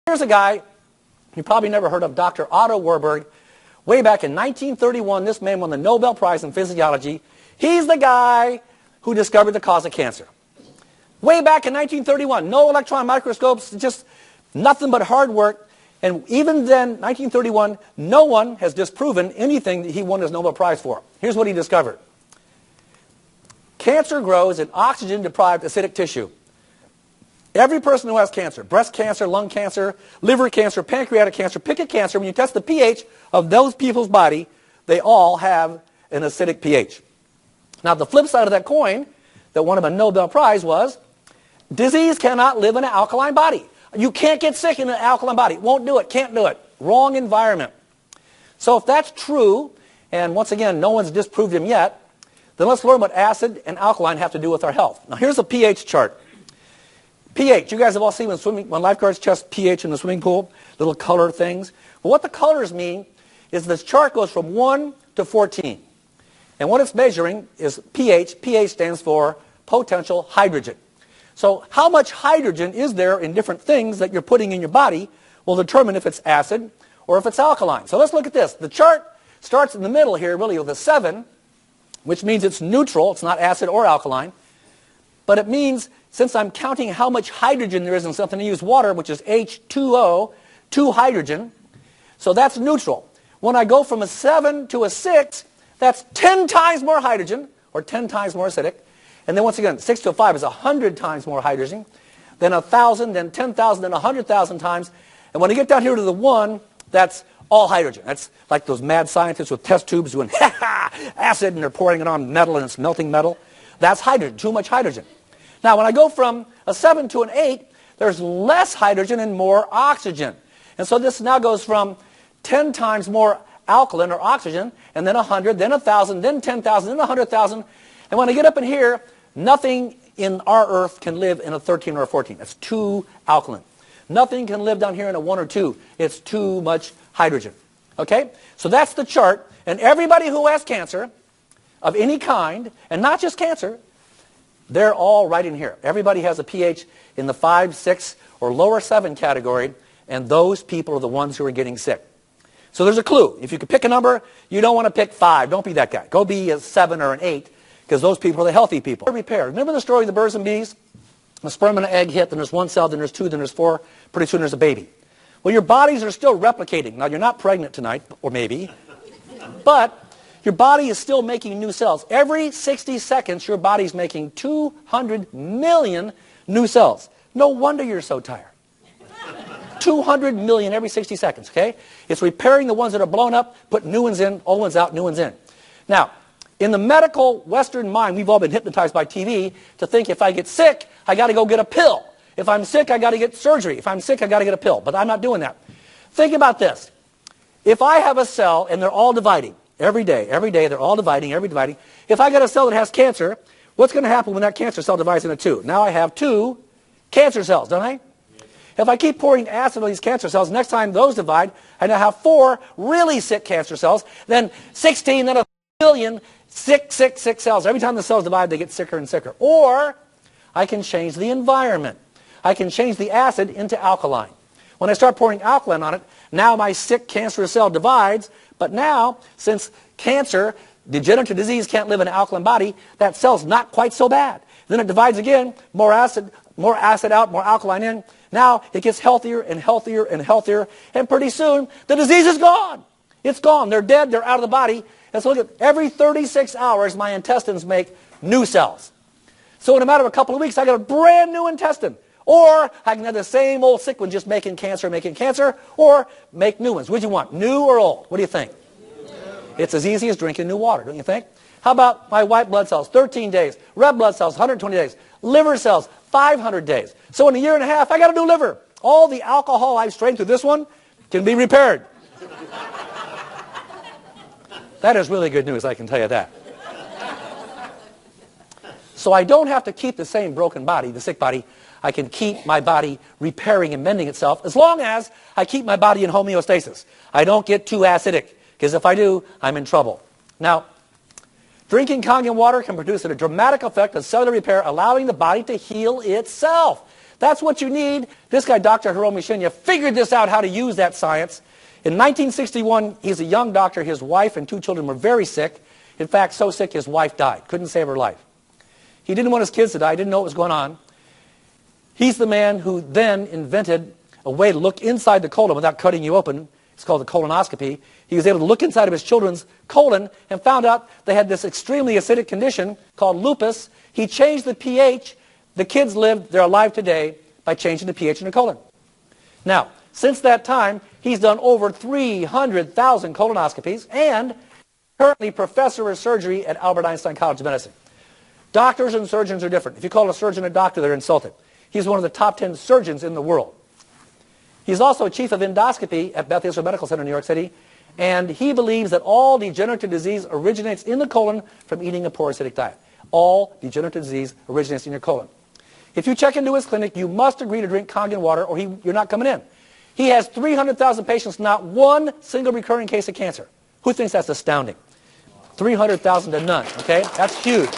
Here's a guy you probably never heard of, Dr. Otto Warburg. Way back in 1931, this man won the Nobel Prize in Physiology. He's the guy who discovered the cause of cancer. Way back in 1931, no electron microscopes, just nothing but hard work. And even then, 1931, no one has disproven anything that he won his Nobel Prize for. Here's what he discovered. Cancer grows in oxygen-deprived acidic tissue. Every person who has cancer, breast cancer, lung cancer, liver cancer, pancreatic cancer, pick a cancer, when you test the pH of those people's body, they all have an acidic pH. Now, the flip side of that coin that won him a Nobel Prize was disease cannot live in an alkaline body. You can't get sick in an alkaline body. Won't do it. Can't do it. Wrong environment. So if that's true, and once again, no one's disproved him yet, then let's learn what acid and alkaline have to do with our health. Now, here's a pH chart. pH. You guys have all seen when lifeguards test pH in the swimming pool, little color things. Well, what the colors mean is this chart goes from 1 to 14. And what it's measuring is pH. pH stands for potential hydrogen. So how much hydrogen is there in different things that you're putting in your body will determine if it's acid or if it's alkaline. So let's look at this. The chart starts in the middle here really with a 7, which means it's neutral. It's not acid or alkaline. But it means, since I'm counting how much hydrogen there is in something, I use water, which is H2O, 2 hydrogen. So that's neutral. When I go from a 7 to a 6, that's 10 times more hydrogen, or 10 times more acidic. And then once again, 6 to a 5 is 100 times more hydrogen, then 1,000, then 10,000, then 100,000 times. And when I get down here to the 1, that's all hydrogen. That's like those mad scientists with test tubes doing acid, and they're pouring it on metal and it's melting metal. That's hydrogen, too much hydrogen. Now, when I go from a 7 to an 8, there's less hydrogen and more oxygen. And so this now goes from 10 times more alkaline or oxygen, and then 100, then 1,000, then 10,000, then 100,000. And when I get up in here, nothing in our Earth can live in a 13 or a 14. That's too alkaline. Nothing can live down here in a 1 or 2. It's too much hydrogen. Okay? So that's the chart. And everybody who has cancer of any kind, and not just cancer, they're all right in here. Everybody has a pH in the 5, 6, or lower 7 category, and those people are the ones who are getting sick. So there's a clue. If you could pick a number, you don't want to pick 5. Don't be that guy. Go be a 7 or an 8, because those people are the healthy people. Repair. Remember the story of the birds and bees? A sperm and an egg hit, then there's 1 cell, then there's 2, then there's 4. Pretty soon there's a baby. Well, your bodies are still replicating. Now, you're not pregnant tonight, or maybe, but your body is still making new cells. Every 60 seconds, your body's making 200 million new cells. No wonder you're so tired. 200 million every 60 seconds, okay? It's repairing the ones that are blown up, put new ones in, old ones out, new ones in. Now, in the medical Western mind, we've all been hypnotized by TV to think if I get sick, I got to go get a pill. If I'm sick, I got to get surgery. If I'm sick, I got to get a pill. But I'm not doing that. Think about this. If I have a cell and they're all dividing every day, they're all dividing, If I got a cell that has cancer, what's going to happen when that cancer cell divides into 2? Now I have 2 cancer cells, don't I? If I keep pouring acid on these cancer cells, next time those divide, I now have 4 really sick cancer cells, then 16, then 1 billion sick cells. Every time the cells divide, they get sicker and sicker. Or I can change the environment. I can change the acid into alkaline. When I start pouring alkaline on it, now my sick cancerous cell divides, but now, since cancer, degenerative disease, can't live in an alkaline body, that cell's not quite so bad. Then it divides again, more acid out, more alkaline in. Now it gets healthier and healthier and healthier, and pretty soon the disease is gone. It's gone. They're dead. They're out of the body. And so look at every 36 hours, my intestines make new cells. So in a matter of a couple of weeks, I got a brand new intestine. Or I can have the same old sick one just making cancer, or make new ones. What do you want, new or old? What do you think? It's as easy as drinking new water, don't you think? How about my white blood cells, 13 days. Red blood cells, 120 days. Liver cells, 500 days. So in a year and a half, I got a new liver. All the alcohol I've strained through this one can be repaired. That is really good news, I can tell you that. So I don't have to keep the same broken body, the sick body. I can keep my body repairing and mending itself as long as I keep my body in homeostasis. I don't get too acidic, because if I do, I'm in trouble. Now, drinking Kangen water can produce a dramatic effect of cellular repair, allowing the body to heal itself. That's what you need. This guy, Dr. Hiromi Shinya, figured this out, how to use that science. In 1961, he's a young doctor. His wife and 2 children were very sick. In fact, so sick his wife died. Couldn't save her life. He didn't want his kids to die. Didn't know what was going on. He's the man who then invented a way to look inside the colon without cutting you open. It's called the colonoscopy. He was able to look inside of his children's colon and found out they had this extremely acidic condition called lupus. He changed the pH. The kids lived, they're alive today, by changing the pH in their colon. Now, since that time, he's done over 300,000 colonoscopies and currently professor of surgery at Albert Einstein College of Medicine. Doctors and surgeons are different. If you call a surgeon a doctor, they're insulted. He's one of the top 10 surgeons in the world. He's also chief of endoscopy at Beth Israel Medical Center in New York City, and he believes that all degenerative disease originates in the colon from eating a poor acidic diet. All degenerative disease originates in your colon. If you check into his clinic, you must agree to drink Kangen water or you're not coming in. He has 300,000 patients, not one single recurring case of cancer. Who thinks that's astounding? 300,000 to none, okay? That's huge.